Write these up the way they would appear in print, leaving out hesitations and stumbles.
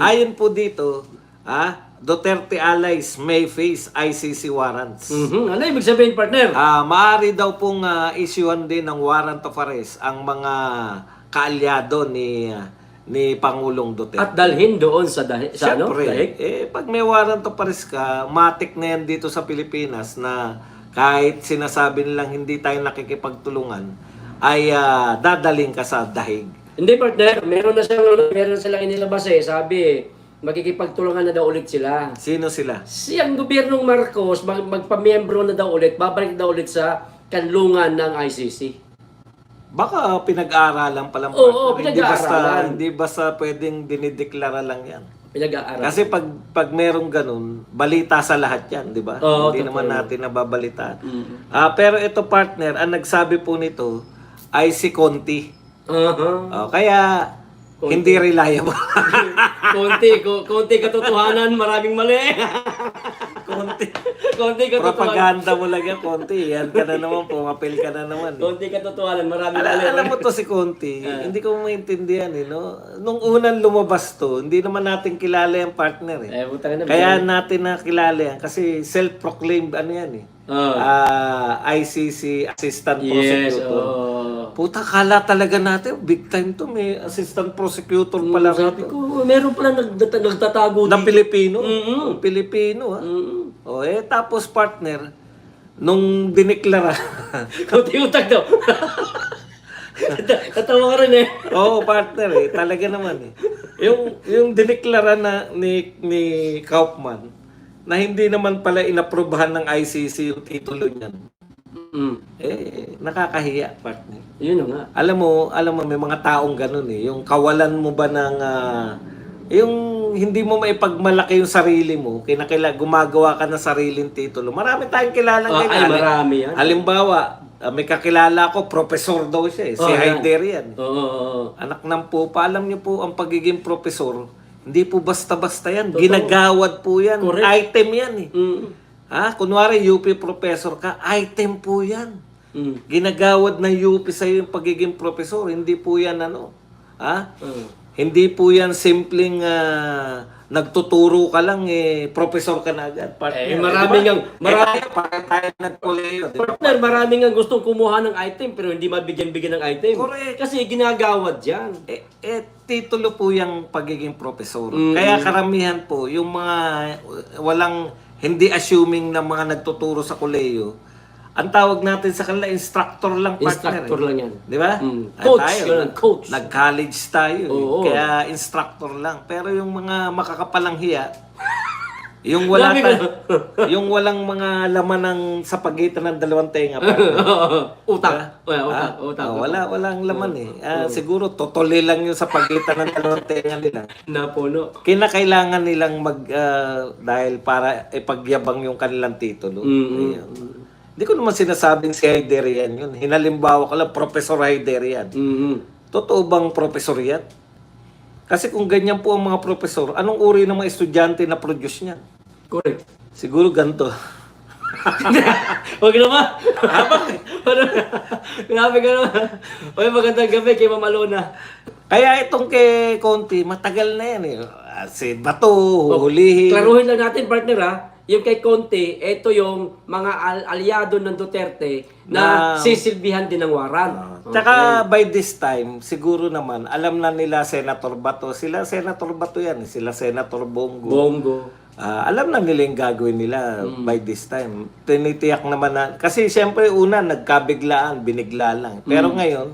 Ayon po dito, Duterte allies may face ICC warrants. Ano ibig sabihin, partner? Maaari daw pong issuean din ng warrant of arrest ang mga kaalyado ni Pangulong Duterte. At dalhin doon sa Siyempre, dahig? pag may warrant of arrest ka, matik na yan dito sa Pilipinas na kahit sinasabi nilang hindi tayo nakikipagtulungan, ay dadaling ka sa dahig. Hindi, partner. Meron silang inilabas Sabi magkikipagtulungan na daw ulit sila. Sino sila? Siyang gobyernong Marcos, magpamiyembro na daw ulit, babalik daw ulit sa kanlungan ng ICC. Baka pinag-aaralan pa lang. Oo, partner. pinag-aaralan. Hindi basta pwedeng dinideklara lang yan. Pinag-aaral. Kasi pag merong ganun, balita sa lahat yan, di ba? Oo, Hindi totoo. naman natin nababalitaan. Pero ito, partner, ang nagsabi po nito ay si Conti. Kaya Conti. hindi reliable. Konti katotohanan, maraming mali. Conti. Konti katotohanan. Propaganda mo lang yan, Conti. Yan ka na naman, pumapil ka na naman. Konti katotohanan, maraming mali. Alam mo to si Conti, hindi ko maintindihan no? Nung unang lumabas to, hindi naman natin kilala yung partner Butang na. Kaya natin nakilala yan kasi self-proclaimed ano yan ICC Assistant Prosecutor. Puta, kala talaga natin, big time to, may Assistant Prosecutor pala Sabi rito. ko, meron pala nagtatago Na dito. Pilipino. Pilipino tapos partner, nung diniklara, Konti utak daw. Tatawa ka rin Oo, partner talaga naman Yung diniklara na ni Kaufman na hindi naman pala inaprubahan ng ICC yung titulo niyan. Nakakahiya, partner. Yun na nga. Alam mo may mga taong ganun yung kawalan mo ba ng yung hindi mo maipagmalaki yung sarili mo, gumagawa ka ng sariling titulo. Marami tayong kilalang ganyan. Ay, marami yan. Halimbawa, may kakilala ko, professor daw siya si Haider yan. Oo. Anak ng pupa, alam niyo po ang pagiging professor, hindi po basta-basta yan. Ginagawad po yan. Correct. Item yan kunwari UP professor ka, item po yan. Ginagawad ng UP sa'yo yung pagiging professor. Hindi po yan Hindi po yan simpleng nagtuturo ka lang, professor ka na agad. Marami tayo nagkuleyo. partner, maraming nga gustong kumuha ng item pero hindi mabigyan-bigyan ng item. Correct. Kasi ginagawad yan. Titulo po yung pagiging professor. Kaya karamihan po, yung mga hindi assuming na mga nagtuturo sa koleyo, ang tawag natin sa kanila, instructor lang, partner. Instructor lang yan. Di ba? Coach, yun, coach. Nag-college tayo. Oo. Kaya instructor lang. Pero yung mga makakapalang hiya, yung walang mga laman sa pagitan ng dalawang tenga. Utak. Walang laman siguro totally lang yung sa pagitan ng dalawang tenga nila. Napuno. Kinakailangan nilang dahil para ipagyabang yung kanilang titulo. Hindi ko naman sinasabing si Haider yan yun. Hinalimbawa ko lang, Professor Haider yan. Totoo bang professor yan? Kasi kung ganyan po ang mga professor, anong uri ng mga estudyante na produce niyan? Correct. Siguro ganito. Huwag naman. Grabe ka naman. Oy, magandang gabi kay Ma'am Alona. Kaya itong kay Conti, matagal na yan Si Bato, huhulihin. Klaruhin lang natin, partner Yung kay Conti, ito yung mga alyado ng Duterte na sisilbihan din ng warrant. Tsaka by this time, siguro naman, alam na nila Senator Bato. Sila Senator Bato yan. Sila Senator Bongo. Alam na nila yung gagawin nila by this time. Tinitiyak naman kasi siyempre una, nagkabiglaan, binigla lang. Pero ngayon,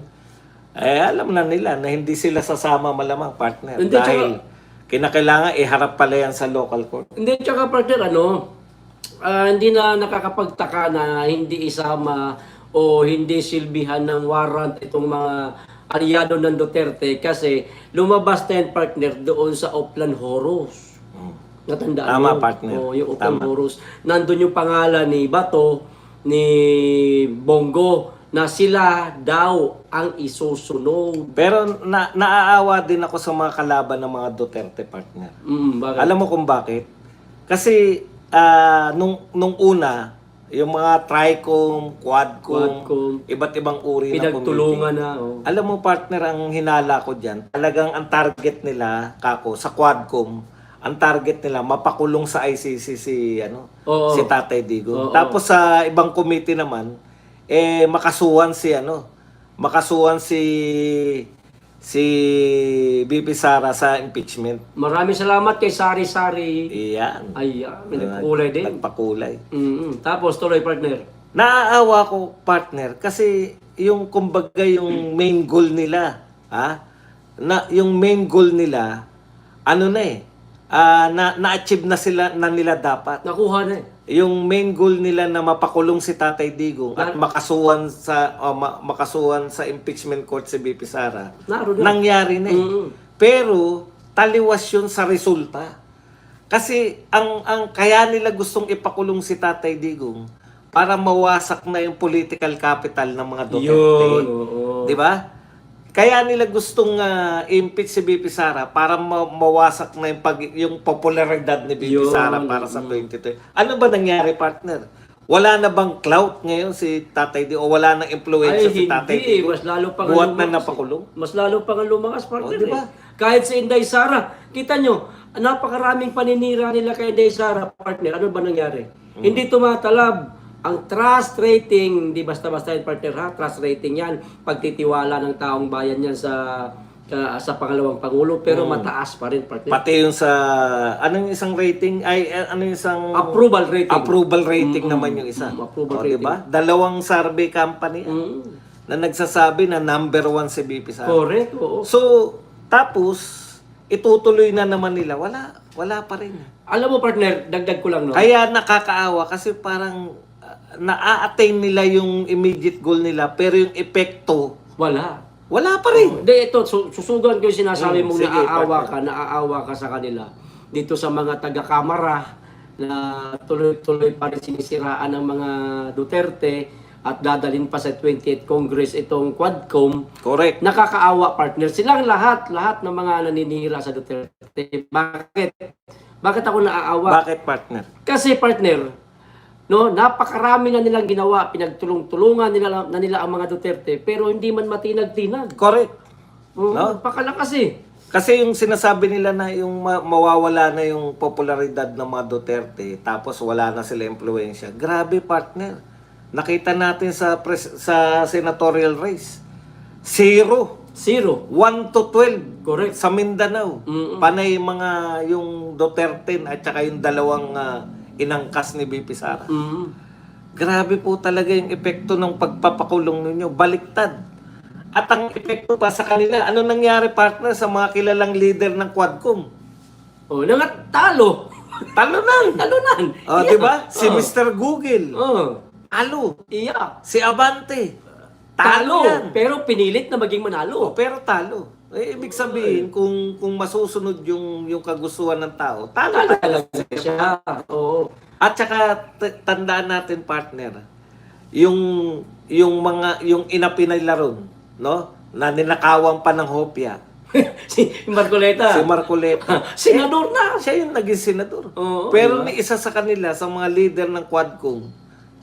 alam na nila na hindi sila sasama malamang, partner. Hindi, dahil kinakailangan iharap pala yan sa local court. Hindi, tsaka partner, hindi na nakakapagtaka na hindi isama o hindi silbihan ng warrant itong mga aliado ng Duterte kasi lumabas na yan, partner, doon sa Oplan Horus. Natandaan Tama, mo? partner. Yung Oplan Horus. Nandun yung pangalan ni Bato, ni Bongo, na sila daw ang isusunod. Pero naaawa din ako sa mga kalaban ng mga Duterte, partner. Bakit? Alam mo kung bakit? Kasi nung una, yung mga Tricom, Quadcom, Quadcom. iba't ibang uri na Pinagtulungan committee. na. Oh. Alam mo partner, ang hinala ko dyan, talagang ang target nila, kako, sa Quadcom, ang target nila, mapakulong sa ICC Oo. si Tatay Digong. Oo. Tapos sa ibang committee naman, makasuhan si BP Sara sa impeachment. Maraming salamat kay Sari-Sari. Iyan. Ayan, may nagpakulay din. Nagpakulay. Tapos tuloy, partner. Naaawa ko, partner, kasi yung kumbaga yung main goal nila, yung main goal nila, na-achieve na nila dapat. Nakuha na eh. Yung main goal nila na mapakulong si Tatay Digong at makasuhan sa impeachment court si BP Sara, Naroon na. nangyari na eh. Pero taliwas yun sa resulta. Kasi ang kaya nila gustong ipakulong si Tatay Digong para mawasak na yung political capital ng mga Duterte. Yun, oo. Di ba? Kaya nila gustong impeach si BP Sara para mawasak na yung popularidad ni BP Sara para sa 2020. Ano ba nangyari, partner? Wala na bang clout ngayon si Tatay Digong o wala nang influensya si Tatay Digong? Mas lalo pa buhat na napakulong. Mas lalo pa nga lumakas, partner. Diba? Kahit si Inday Sara, kita nyo, napakaraming paninira nila kay Inday Sara, partner. Ano ba nangyari? Hindi tumatalab. Ang trust rating, hindi basta-basta yung partner ha, trust rating yan, pagtitiwala ng taong bayan yan sa pangalawang pangulo, pero mataas pa rin, partner. Pati yung sa, anong isang rating, ano yung isang... Approval rating. Approval rating naman yung isa. Approval rating. Diba? Dalawang survey company na nagsasabi na number 1 si BP Sara. Correct, oo. So, tapos, itutuloy na naman nila. Wala pa rin. Alam mo, partner, dagdag ko lang, no? Kaya nakakaawa kasi parang na-attain nila yung immediate goal nila pero yung epekto Wala pa rin. Hindi, ito, susugan ko yung sinasabi mong sige, naaawa ka sa kanila. Dito sa mga taga-kamara na tuloy-tuloy pa rin sinisiraan ng mga Duterte at dadalhin pa sa 28th Congress itong Quadcom. Correct. Nakakaawa, partner. Silang lahat ng mga naninira sa Duterte. Bakit ako naaawa? Bakit, partner? Kasi, partner, no, napakarami na nilang ginawa, pinagtulong-tulungan nila ang mga Duterte, pero hindi man matinag-tinag. Correct. No? Pakalakas eh. Kasi yung sinasabi nila na yung mawawala na yung popularidad ng mga Duterte tapos wala na sila impluensya. Grabe, partner. Nakita natin sa senatorial race. 0. 0. 1 to 12. Correct. Sa Mindanao. Panay mga yung Duterte at saka yung dalawang inangkas ni BP Sara. Grabe po talaga yung epekto ng pagpapakulong ninyo. Baliktad. At ang epekto pa sa kanila, ano nangyari, partner, sa mga kilalang leader ng Quadcom? Oh, talo. Talunan. Talunan. Oh, di ba? Si Mr. Google. Talo. Iya. Si Abante. Talo. Yan. Pero pinilit na maging manalo. Pero talo. Ibig sabihin, kung masusunod yung kagustuhan ng tao, talo talaga siya. Oo. At saka tandaan natin, partner, yung inapi nila ron, no? Na ninakawan pa ng hopya. si Marcoleta. Si Marcoleta. Senador na. Siya yung naging senador. Oo, pero diba? ni isa sa kanila, sa mga leader ng Quadcom,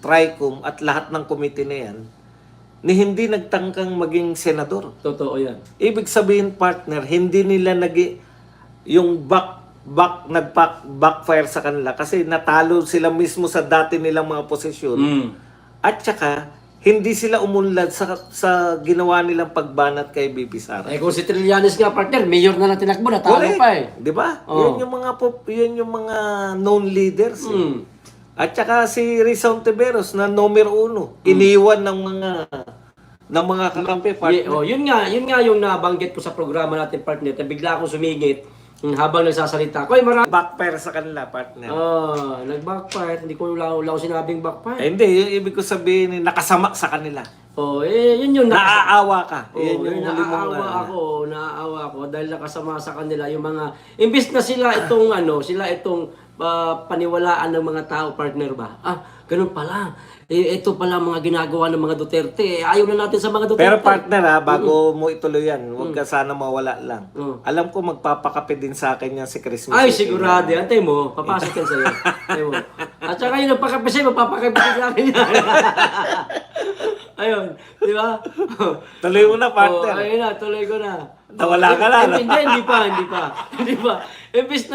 Tricom, at lahat ng committee na yan, ni hindi nagtangkang maging senador. Totoo yan. Ibig sabihin, partner, hindi nila yung backfire sa kanila kasi natalo sila mismo sa dati nilang mga posisyon. At saka, hindi sila umunlad sa ginawa nilang pagbanat kay BP Sara. Kung si Trillanes nga, partner, mayor na lang tinakbo, natalo pa eh. Di ba? Yun yung mga known leaders. At saka si Rizal Tiberos na numero 1, iniwan ng mga kakampi, partner. Yun nga yung nabanggit ko sa programa natin, partner, na bigla akong sumingit habang nagsasalita ko. Backfire sa kanila, partner. Nag-backfire. Hindi ko lang sinabing backfire. Hindi, yung ibig ko sabihin, nakasama sa kanila. Yun yun. Naaawa ka. Yun yung naaawa ako dahil nakasama sa kanila yung mga, imbis na sila itong paniwalaan ng mga tao, partner ba? ganun pala. Ito pala mga ginagawa ng mga Duterte. Ayaw na natin sa mga Duterte. Pero partner bago mo ituloy yan, huwag ka sana mawala lang. Alam ko magpapakape din sa akin yan si Chris Ay, Misipi. sigurado. Antay mo, papasok yan sa'yo. Antay mo. At saka yung nagpakape sa'yo, magpapakape din sa akin yan. Ayun, di ba? Tuloy mo na, partner. Ayun na, tuloy ko na. Nawala ka na. Hindi pa. Imbis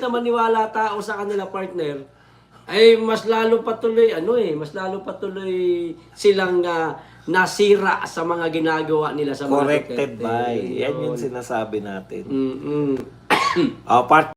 na maniwala tao sa kanila partner, ay mas lalo patuloy silang nasira sa mga ginagawa nila sa mga Corrected Duterte. by. Yan yung sinasabi natin. Mm-mm. Part